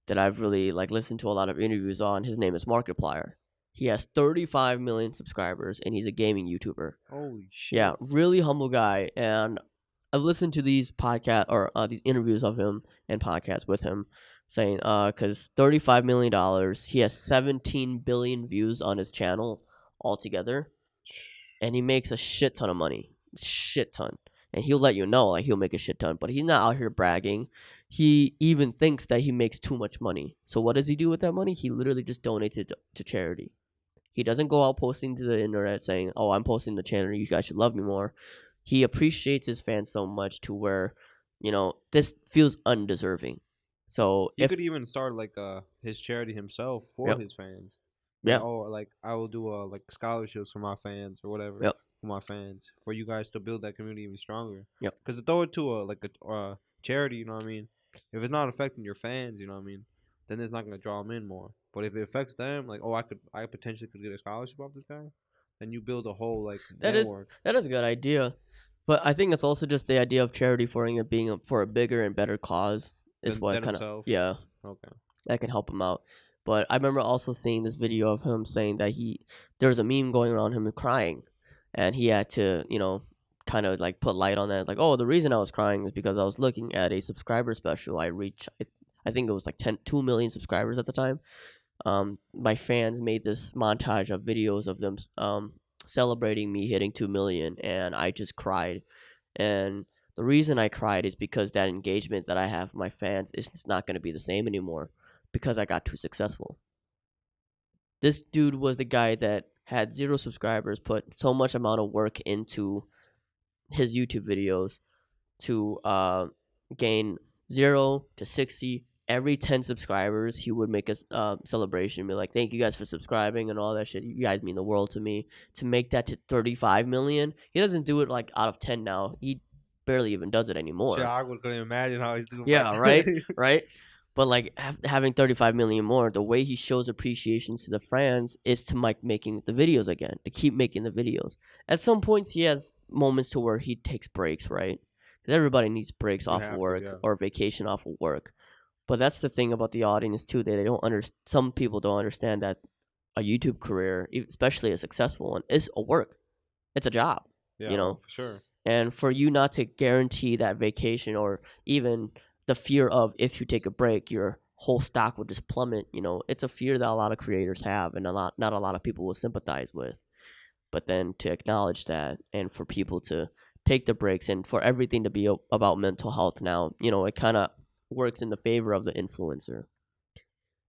that I've really listened to a lot of interviews on, his name is Markiplier. He has 35 million subscribers, and he's a gaming YouTuber. Holy shit! Yeah, really humble guy. And I've listened to these podcasts, or these interviews of him and podcasts with him, saying because $35 million, he has 17 billion views on his channel altogether. And he makes a shit ton of money. Shit ton. And he'll let you know, he'll make a shit ton. But he's not out here bragging. He even thinks that he makes too much money. So what does he do with that money? He literally just donates it to charity. He doesn't go out posting to the internet saying, oh, I'm posting to charity, you guys should love me more. He appreciates his fans so much to where, this feels undeserving. So he could even start his charity himself for his fans. Yeah. Or I will do scholarships for my fans or whatever. Yep. For my fans, for you guys to build that community even stronger. Yep. Because to throw it to a charity, you know what I mean? If it's not affecting your fans, you know what I mean, then it's not gonna draw them in more. But if it affects them, I potentially could get a scholarship off this guy, then you build a whole network. That is a good idea. But I think it's also just the idea of charity for it being for a bigger and better cause is what kind of okay, that can help him out. But I remember also seeing this video of him saying that there was a meme going around him crying, and he had to, kind of put light on that. The reason I was crying is because I was looking at a subscriber special. I reached, I think it was 2 million subscribers at the time. My fans made this montage of videos of them celebrating me hitting 2 million, and I just cried. And the reason I cried is because that engagement that I have with my fans is not going to be the same anymore, because I got too successful. This dude was the guy that had 0 subscribers, put so much amount of work into his YouTube videos to gain 0 to 60. Every 10 subscribers, he would make a celebration, be like, thank you guys for subscribing and all that shit. You guys mean the world to me. To make that to 35 million, he doesn't do it out of 10 now. He barely even does it Shit, anymore. I couldn't imagine how he's doing Yeah, back right, then. right. But like having 35 million more, the way he shows appreciation to the fans is to like making the videos again, to keep making the videos. At some points, he has moments to where he takes breaks, right? Because everybody needs breaks You off of have to, work yeah. or vacation off of work. But that's the thing about the audience too. They don't some people don't understand that a YouTube career, especially a successful one, is a work. It's a job, Yeah, you know. for sure. And for you not to guarantee that vacation, or even the fear of if you take a break, your whole stock will just plummet. You know, it's a fear that a lot of creators have, and not a lot of people will sympathize with. But then to acknowledge that, and for people to take the breaks, and for everything to be about mental health now, you know, it kind of works in the favor of the influencer.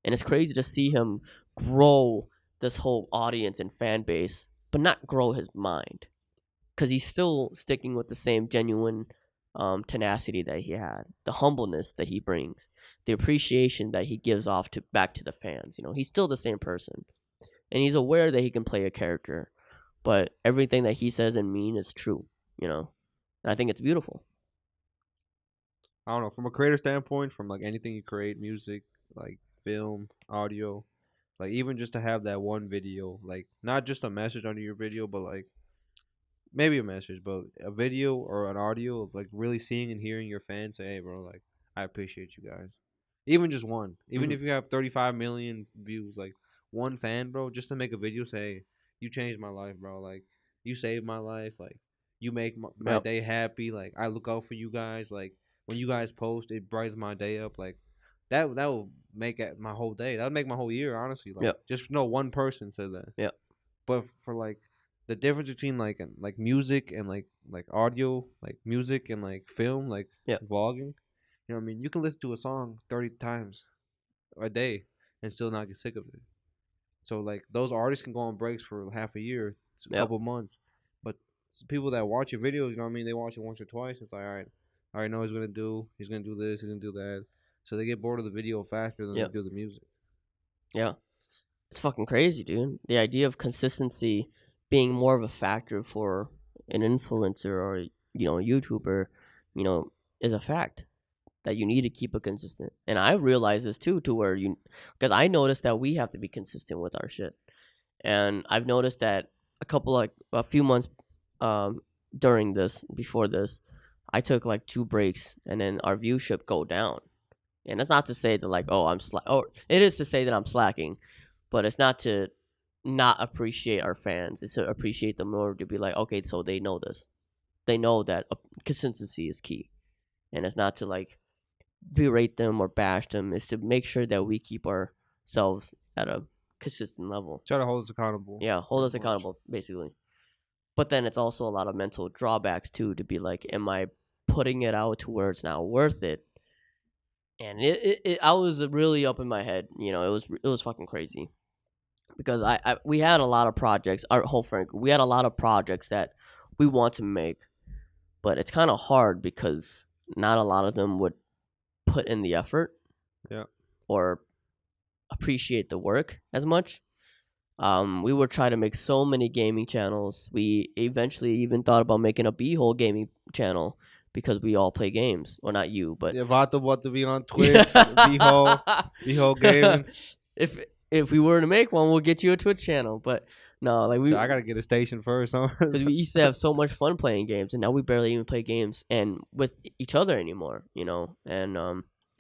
And it's crazy to see him grow this whole audience and fan base, but not grow his mind, because he's still sticking with the same genuine tenacity that he had, the humbleness that he brings, the appreciation that he gives off to back to the fans. You know, he's still the same person, and he's aware that he can play a character, but everything that he says and mean is true. You know, and I think it's beautiful. I don't know, from a creator standpoint, from like anything you create, music, like film, audio, like even just to have that one video, like not just a message under your video, but like maybe a message, but a video or an audio of like really seeing and hearing your fans say, "Hey, bro, like I appreciate you guys." Even just one, even Mm-hmm. if you have 35 million views, like one fan, bro, just to make a video say, hey, "You changed my life, bro. Like you saved my life. Like you make my Yep. day happy. Like I look out for you guys. Like when you guys post, it brightens my day up. Like that will make it my whole day. That would make my whole year, honestly. Like Yep. just no one person said that. Yep. But for like the difference between like music and like audio, like music and like film, like Yep. vlogging, you know what I mean? You can listen to a song 30 times a day and still not get sick of it. So like those artists can go on breaks for half a year, a Yep. couple months. But people that watch your videos, you know what I mean, they watch it once or twice. It's like, all right, I already know what he's gonna do this, he's gonna do that. So they get bored of the video faster than they Yep. do the music. Yeah. It's fucking crazy, dude. The idea of consistency being more of a factor for an influencer or a YouTuber, you know, is a fact that you need to keep it consistent. And I realize this too, to where because I noticed that we have to be consistent with our shit, and I've noticed that a few months, um, before this, I took like 2 breaks, and then our viewership go down. And that's not to say that like, oh, or it is to say that I'm slacking, but it's not to not appreciate our fans. It's to appreciate them more, to be like, okay, so they know this. They know that consistency is key, and it's not to like berate them or bash them. It's to make sure that we keep ourselves at a consistent level. Try to hold us accountable. Yeah, hold us accountable, basically. But then it's also a lot of mental drawbacks too, to be like, am I putting it out to where it's not worth it? And I was really up in my head. You know, it was fucking crazy, because we had a lot of projects. Our whole friend group, we had a lot of projects that we want to make, but it's kind of hard because not a lot of them would put in the effort, Yeah. or appreciate the work as much. We were trying to make so many gaming channels. We eventually even thought about making a BeeHole gaming channel, because we all play games. Well, not you, but Yeah, Vato want to be on Twitch, BeeHole Gaming. if we were to make one, we'll get you a Twitch channel. But no, like So I gotta get a station first, huh? because we used to have so much fun playing games, and now we barely even play games and with each other anymore. You know, and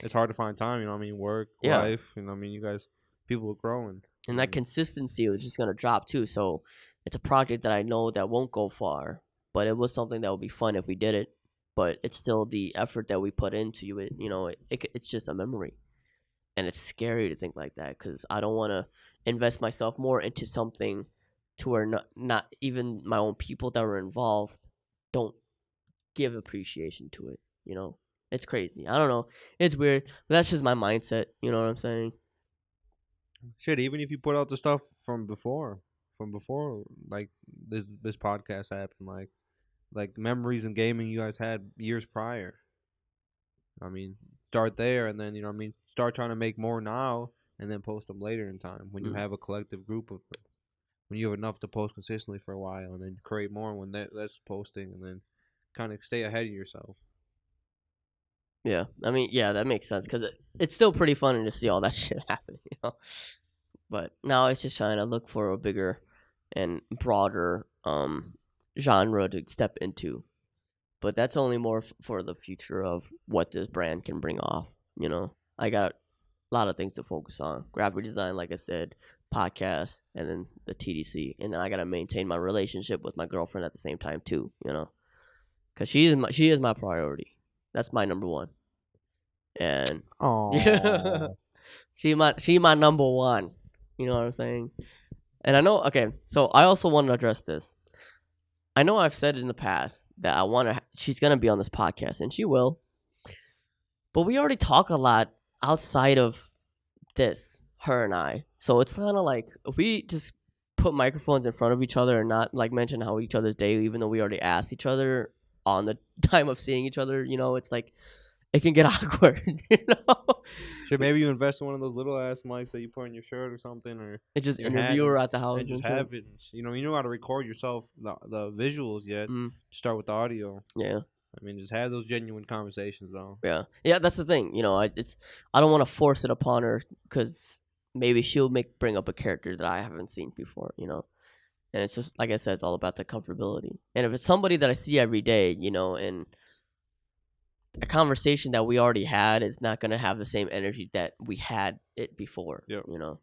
It's hard to find time, you know what I mean? Work, yeah, life, you know what I mean? You guys, people are growing. and that consistency was just gonna drop too. So it's a project that I know that won't go far, but it was something that would be fun if we did it. But it's still the effort that we put into it. You know, it's just a memory, and it's scary to think like that, because I don't want to invest myself more into something to where not even my own people that were involved don't give appreciation to it. You know, it's crazy. I don't know. It's weird, but that's just my mindset. You know what I'm saying? Shit, even if you put out the stuff from before, like this podcast happened, like memories and gaming you guys had years prior. I mean, start there, and then you know what I mean, start trying to make more now, and then post them later in time when you Mm. have a collective group of them. When you have enough to post consistently for a while, and then create more when that's posting, and then kind of stay ahead of yourself. Yeah, I mean, yeah, that makes sense because it's still pretty funny to see all that shit happen, you know. But now it's just trying to look for a bigger and broader genre to step into. But that's only more for the future of what this brand can bring off. You know, I got a lot of things to focus on: graphic design, like I said, podcast, and then the TDC, and then I gotta maintain my relationship with my girlfriend at the same time too. You know, because she is my priority. That's my number one. And she my number one. You know what I'm saying? And I know. Okay, so I also want to address this. I know I've said in the past that I want to. She's gonna be on this podcast, and she will. But we already talk a lot outside of this, her and I. So it's kind of like if we just put microphones in front of each other and not like mention how each other's day, even though we already asked each other on the time of seeing each other. You know, it's like it can get awkward. You know. Should maybe you invest in one of those little ass mics that you put in your shirt or something, or it just interview her at the house. And just have it. You know how to record yourself the visuals yet. Start with the audio. Yeah. I mean, just have those genuine conversations, though. Yeah. That's the thing. You know, I don't want to force it upon her because maybe she'll bring up a character that I haven't seen before. You know, and it's just like I said, it's all about the comfortability. And if it's somebody that I see every day, you know, and a conversation that we already had is not going to have the same energy that we had it before. Yep. You know,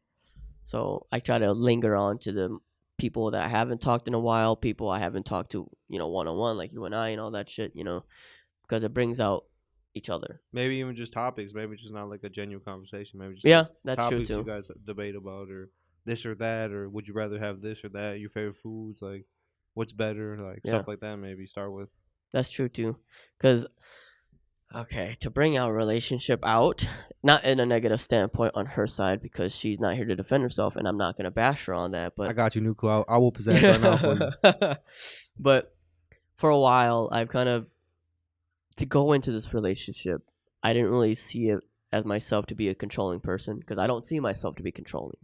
so I try to linger on to the people that I haven't talked in a while, people I haven't talked to, you know, one-on-one, like you and I and all that shit, you know, because it brings out each other. Maybe even just topics. Maybe just not like a genuine conversation. Maybe just that's topics true too. You guys debate about, or this or that, or would you rather have this or that? Your favorite foods, like what's better, like stuff like that. Maybe start with. That's true too, because okay, to bring our relationship out, not in a negative standpoint on her side because she's not here to defend herself, and I'm not gonna bash her on that. But I got you, Nuku. I will possess right now for you. But for a while, I've kind of to go into this relationship. I didn't really see it as myself to be a controlling person because I don't see myself to be controlling.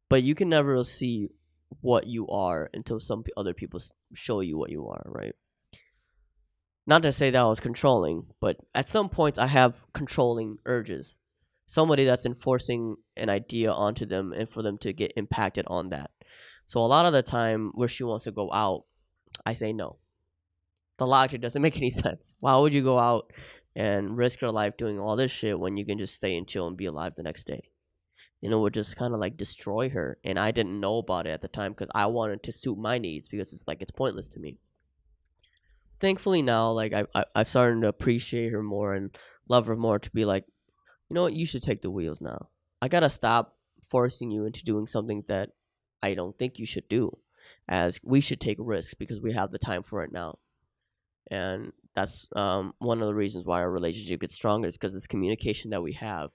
But you can never see what you are until some other people show you what you are, right? Not to say that I was controlling, but at some points I have controlling urges. Somebody that's enforcing an idea onto them and for them to get impacted on that. So a lot of the time where she wants to go out, I say no. The logic doesn't make any sense. Why would you go out and risk your life doing all this shit when you can just stay and chill and be alive the next day? You know, it would just kind of like destroy her. And I didn't know about it at the time because I wanted to suit my needs because it's like it's pointless to me. Thankfully now, like I've started to appreciate her more and love her more to be like, you know what, you should take the wheels now. I gotta stop forcing you into doing something that I don't think you should do, as we should take risks because we have the time for it now. And that's one of the reasons why our relationship gets stronger is because it's communication that we have.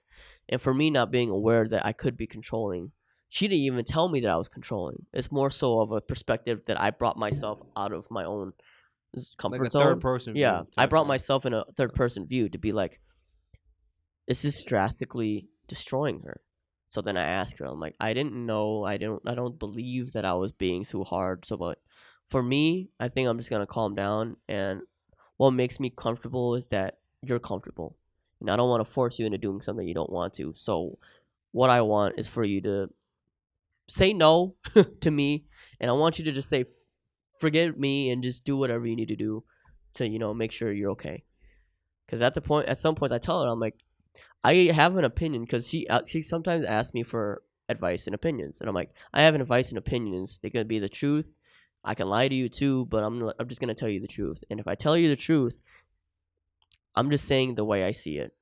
And for me not being aware that I could be controlling, she didn't even tell me that I was controlling. It's more so of a perspective that I brought myself out of my own comfort like a zone. Third person view, I brought myself in a third person view to be like, this is drastically destroying her. So then I asked her, I'm like, I didn't know, I don't believe that I was being so hard. So but for me, I think I'm just gonna calm down, and what makes me comfortable is that you're comfortable. And I don't want to force you into doing something you don't want to. So what I want is for you to say no to me, and I want you to just say forget me and just do whatever you need to do to, you know, make sure you're okay. Because at some points I tell her, I'm like, I have an opinion, because she sometimes asks me for advice and opinions, and I'm like, I have an advice and opinions. They could be the truth. I can lie to you too, but I'm just gonna tell you the truth. And if I tell you the truth, I'm just saying the way I see it,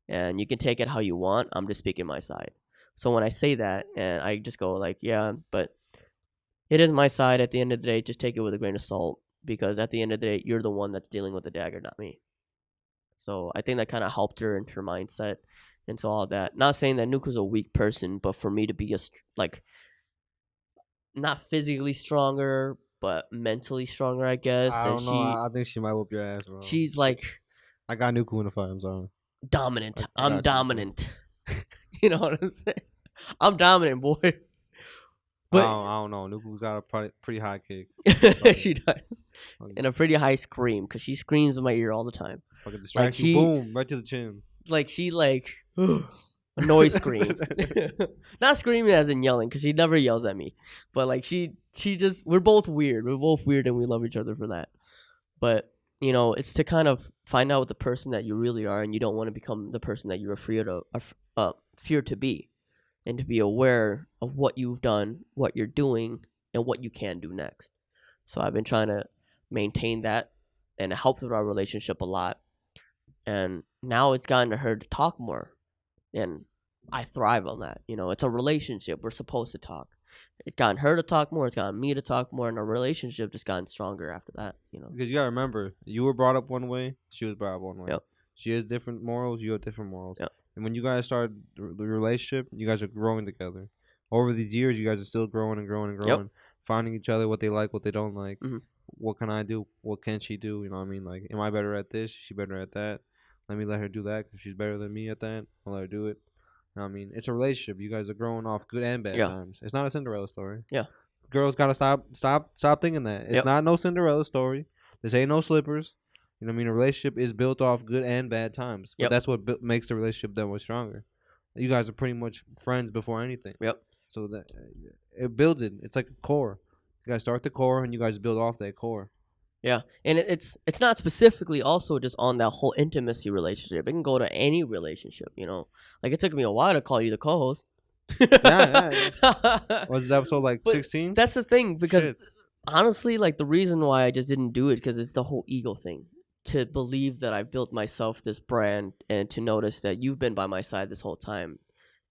and you can take it how you want. I'm just speaking my side. So when I say that, and I just go like, yeah, but it is my side at the end of the day. Just take it with a grain of salt, because at the end of the day, you're the one that's dealing with the dagger, not me. So I think that kind of helped her in her mindset and so all that. Not saying that Nuku's a weak person, but for me to be not physically stronger, but mentally stronger, I guess. I don't know. I think she might whoop your ass, bro. She's like, I got Nuku in the fight. I'm sorry. Dominant. I'm dominant. You know what I'm saying? I'm dominant, boy. But I don't know. Nuku's got a pretty high kick. she does, and a pretty high scream because she screams in my ear all the time. Fucking distract you, boom, right to the chin. Like she noise screams, not screaming as in yelling because she never yells at me, but like she just we're both weird, and we love each other for that. But you know, it's to kind of find out the person that you really are, and you don't want to become the person that you're afraid to be, and to be aware of what you've done, what you're doing, and what you can do next. So I've been trying to maintain that, and it helped with our relationship a lot. And now it's gotten to her to talk more, and I thrive on that. You know, it's a relationship. We're supposed to talk. It's gotten her to talk more. It's gotten me to talk more, and our relationship just gotten stronger after that. You know, because you gotta remember, you were brought up one way. She was brought up one way. Yep. She has different morals. You have different morals. Yep. And when you guys start the relationship, you guys are growing together. Over these years, you guys are still growing and growing and growing, Yep. finding each other, what they like, what they don't like. Mm-hmm. What can I do? What can she do? You know what I mean? Like, am I better at this? She better at that? Let me let her do that because she's better than me at that. I'll let her do it. You know what I mean? It's a relationship. You guys are growing off good and bad times. It's not a Cinderella story. Yeah. Girls gotta stop thinking that. It's not no Cinderella story. This ain't no slippers. You know what I mean? A relationship is built off good and bad times. But that's what makes the relationship that much stronger. You guys are pretty much friends before anything. Yep. So that it builds it. It's like a core. You guys start the core and you guys build off that core. Yeah, and it's not specifically also just on that whole intimacy relationship. It can go to any relationship, you know. Like it took me a while to call you the co-host. Yeah. Was this episode like 16? That's the thing, because honestly, like the reason why I just didn't do it because it's the whole ego thing. To believe that I built myself this brand, and to notice that you've been by my side this whole time,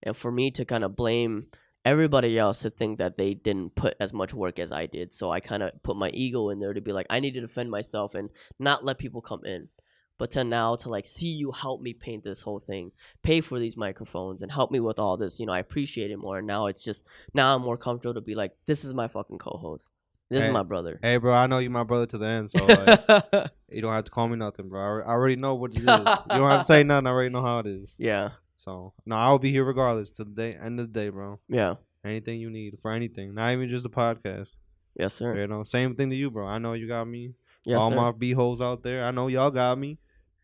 and for me to kind of blame everybody else to think that they didn't put as much work as I did. So I kind of put my ego in there to be like, I need to defend myself and not let people come in. But to now to like see you help me paint this whole thing, pay for these microphones, and help me with all this, you know, I appreciate it more. And now it's just, now I'm more comfortable to be like, this is my fucking co-host. This is my brother. Hey, bro, I know you my brother to the end, so like, you don't have to call me nothing, bro. I already know what it is. You don't have to say nothing. I already know how it is. Yeah. So, no, I'll be here regardless to the day, end of the day, bro. Yeah. Anything you need for anything, not even just the podcast. Yes, sir. You know, same thing to you, bro. I know you got me. Yes, all sir. my BeeHoles out there. I know y'all got me.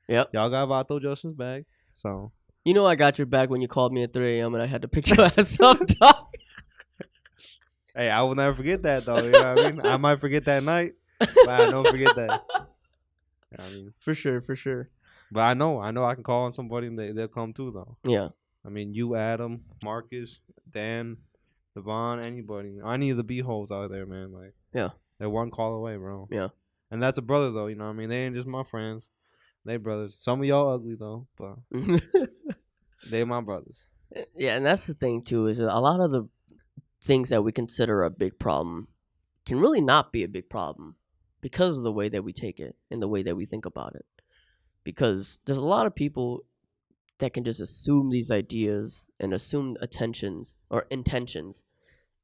Yep. Y'all got Vato Justin's back. So. You know I got your back when you called me at 3 a.m. and I had to pick your ass up, dog. Hey, I will never forget that, though. You know what I mean? I might forget that night, but I don't forget that. You know what I mean? For sure. But I know I can call on somebody and they'll come too, though. Yeah. I mean, you, Adam, Marcus, Dan, Devon, anybody. Any of the BeeHoles out there, man. Like, yeah. They're one call away, bro. Yeah. And that's a brother, though. You know what I mean? They ain't just my friends. They brothers. Some of y'all ugly, though, but they my brothers. Yeah, and that's the thing, too, is that a lot of the things that we consider a big problem can really not be a big problem because of the way that we take it and the way that we think about it. Because there's a lot of people that can just assume these ideas and assume intentions,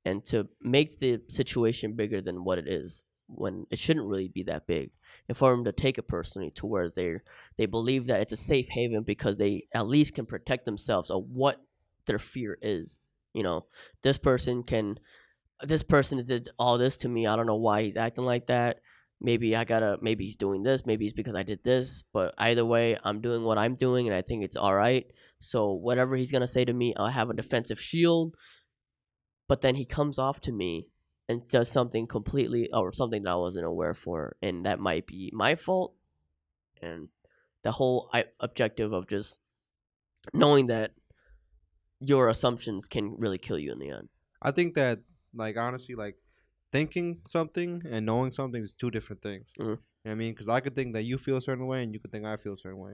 and to make the situation bigger than what it is when it shouldn't really be that big. And for them to take it personally to where they believe that it's a safe haven because they at least can protect themselves of what their fear is. You know, this person did all this to me. I don't know why he's acting like that. Maybe he's doing this. Maybe it's because I did this. But either way, I'm doing what I'm doing, and I think it's all right. So whatever he's going to say to me, I'll have a defensive shield. But then he comes off to me and does something completely, or something that I wasn't aware for. And that might be my fault. And the whole objective of just knowing that your assumptions can really kill you in the end. I think that, like, honestly, like, thinking something and knowing something is two different things. Mm-hmm. You know what I mean? Because I could think that you feel a certain way and you could think I feel a certain way.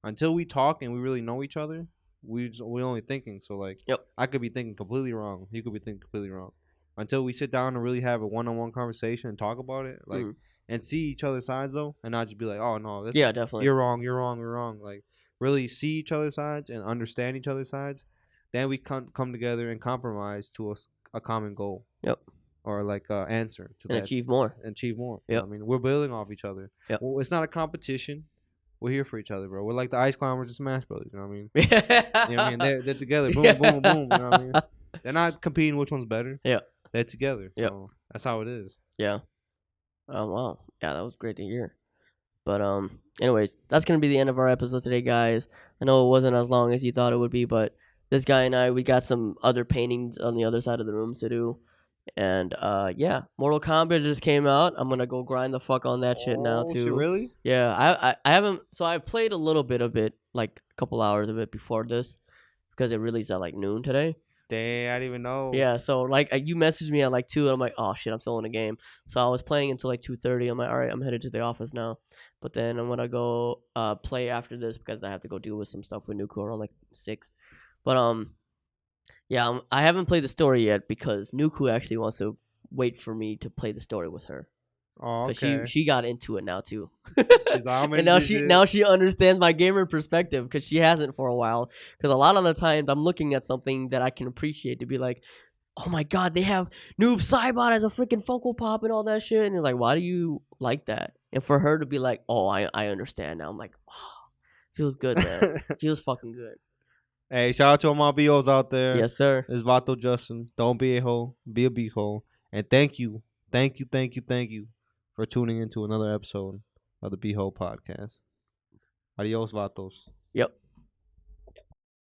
Until we talk and we really know each other, we're only thinking. So, like, I could be thinking completely wrong. You could be thinking completely wrong. Until we sit down and really have a one-on-one conversation and talk about it, like, and see each other's sides, though, and not just be like, oh, no, this, definitely. You're wrong. Like, really see each other's sides and understand each other's sides. Then we come together and compromise to a common goal. Yep. Or like answer to that. Achieve more. Yep. You know what I mean, we're building off each other. Yep. Well, it's not a competition. We're here for each other, bro. We're like the Ice Climbers and Smash Brothers. You know what I mean? You know what I mean? They're together. Boom, boom, boom. You know what I mean? They're not competing which one's better. Yeah. they're together. Yep. So that's how it is. Yeah. Oh wow. Yeah, that was great to hear. But anyways, that's gonna be the end of our episode today, guys. I know it wasn't as long as you thought it would be, but this guy and I, we got some other paintings on the other side of the room to do. And yeah, Mortal Kombat just came out. I'm gonna go grind the fuck on that shit now Oh, too. shit, really? Yeah, I haven't. So I played a little bit of it, like a couple hours of it before this, because it released at like noon today. Damn, I didn't even know. Yeah, so like you messaged me at like 2, and I'm like, oh shit, I'm still in the game. So I was playing until like 2:30. I'm like, all right, I'm headed to the office now. But then I'm gonna go play after this because I have to go deal with some stuff with Nuku around like 6. But yeah, I haven't played the story yet because Nuku actually wants to wait for me to play the story with her. Oh, Cause okay. she got into it now too. She's like, and now she understands my gamer perspective because she hasn't for a while. Because a lot of the times I'm looking at something that I can appreciate to be like, oh my god, they have Noob Saibot as a freaking focal pop and all that shit, and you're like, why do you like that? And for her to be like, oh, I understand now. I'm like, oh, feels good, man. Feels fucking good. Hey, shout out to all my BOs out there. Yes, sir. It's Vato Justin. Don't be a hoe. Be a BeeHole. And thank you for tuning into another episode of the BeeHole Podcast. Adios, Vatos. Yep.